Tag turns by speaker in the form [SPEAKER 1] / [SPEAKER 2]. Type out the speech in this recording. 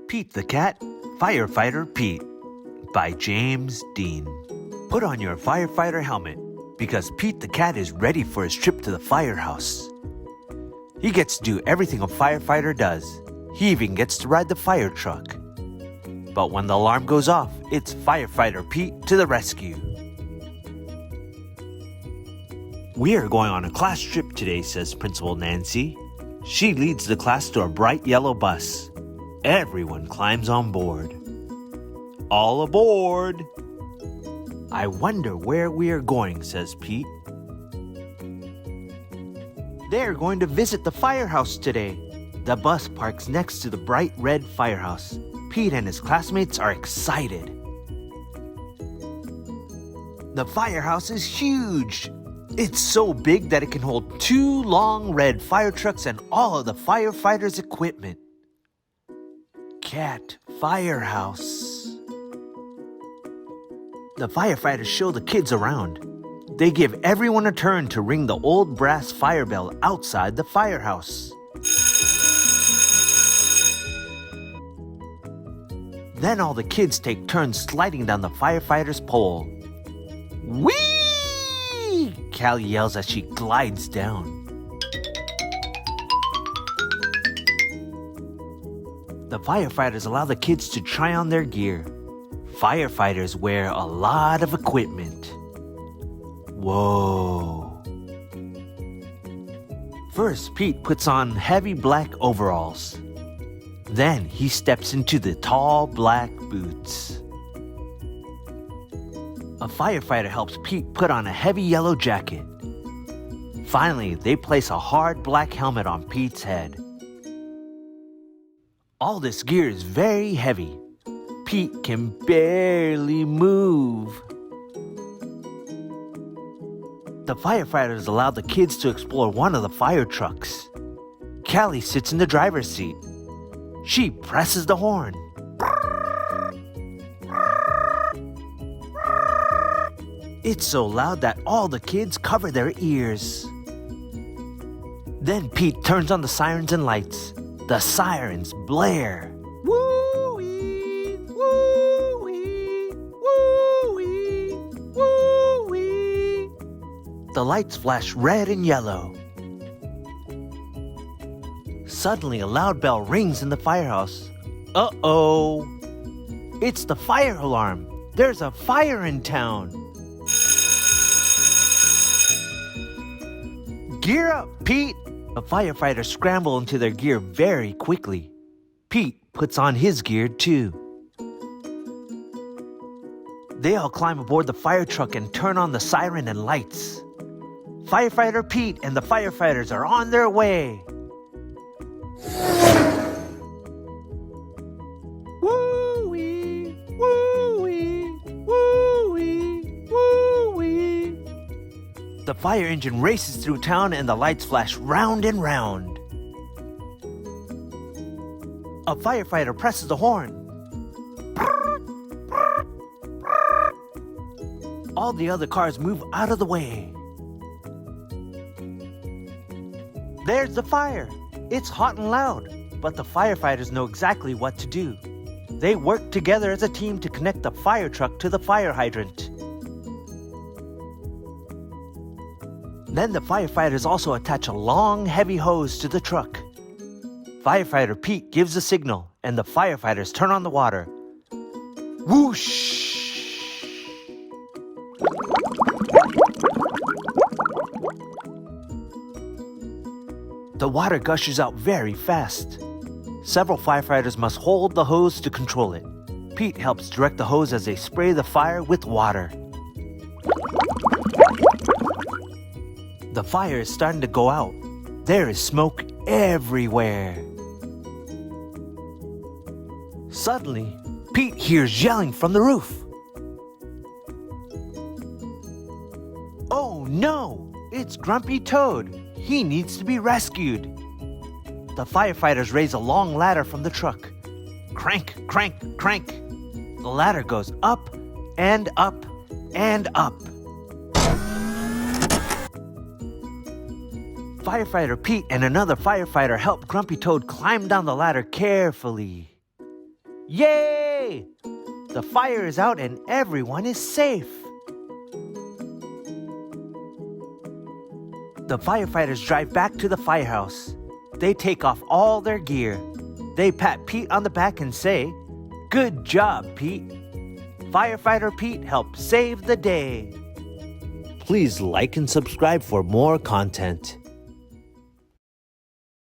[SPEAKER 1] Pete the Cat, Firefighter Pete by James Dean. Put on your firefighter helmet because Pete the Cat is ready for his trip to the firehouse. He gets to do everything a firefighter does. He even gets to ride the fire truck. But when the alarm goes off, it's Firefighter Pete to the rescue. We are going on a class trip today, says Principal Nancy. She leads the class to a bright yellow bus. Everyone climbs on board. All aboard! I wonder where we are going, says Pete. They're going to visit the firehouse today. The bus parks next to the bright red firehouse. Pete and his classmates are excited. The firehouse is huge. It's so big that it can hold 2 long red fire trucks and all of the firefighters' equipment. Cat Firehouse. The firefighters show the kids around. They give everyone a turn to ring the old brass fire bell outside the firehouse. Then all the kids take turns sliding down the firefighter's pole. Whee! Callie yells as she glides down. The firefighters allow the kids to try on their gear. Firefighters wear a lot of equipment. Whoa. First, Pete puts on heavy black overalls. Then he steps into the tall black boots. A firefighter helps Pete put on a heavy yellow jacket. Finally, they place a hard black helmet on Pete's head. All this gear is very heavy. Pete can barely move. The firefighters allow the kids to explore one of the fire trucks. Callie sits in the driver's seat. She presses the horn. It's so loud that all the kids cover their ears. Then Pete turns on the sirens and lights. The sirens blare. Woo-wee, woo-wee, woo-wee, woo-wee. The lights flash red and yellow. Suddenly, a loud bell rings in the firehouse. Uh-oh! It's the fire alarm. There's a fire in town. Gear up, Pete! The firefighters scramble into their gear very quickly. Pete puts on his gear too. They all climb aboard the fire truck and turn on the siren and lights. Firefighter Pete and the firefighters are on their way. Woo-wee, woo-wee, woo-wee, woo-wee. The fire engine races through town and the lights flash round and round. A firefighter presses the horn. All the other cars move out of the way. There's the fire. It's hot and loud, but the firefighters know exactly what to do. They work together as a team to connect the fire truck to the fire hydrant. Then the firefighters also attach a long, heavy hose to the truck. Firefighter Pete gives a signal, and the firefighters turn on the water. Whoosh! The water gushes out very fast. Several firefighters must hold the hose to control it. Pete helps direct the hose as they spray the fire with water. The fire is starting to go out. There is smoke everywhere. Suddenly, Pete hears yelling from the roof. Oh no! It's Grumpy Toad. He needs to be rescued. The firefighters raise a long ladder from the truck. Crank, crank, crank. The ladder goes up and up and up. Firefighter Pete and another firefighter help Grumpy Toad climb down the ladder carefully. Yay! The fire is out and everyone is safe. The firefighters drive back to the firehouse. They take off all their gear. They pat Pete on the back and say, "Good job, Pete. Firefighter Pete helped save the day." Please like and subscribe for more content.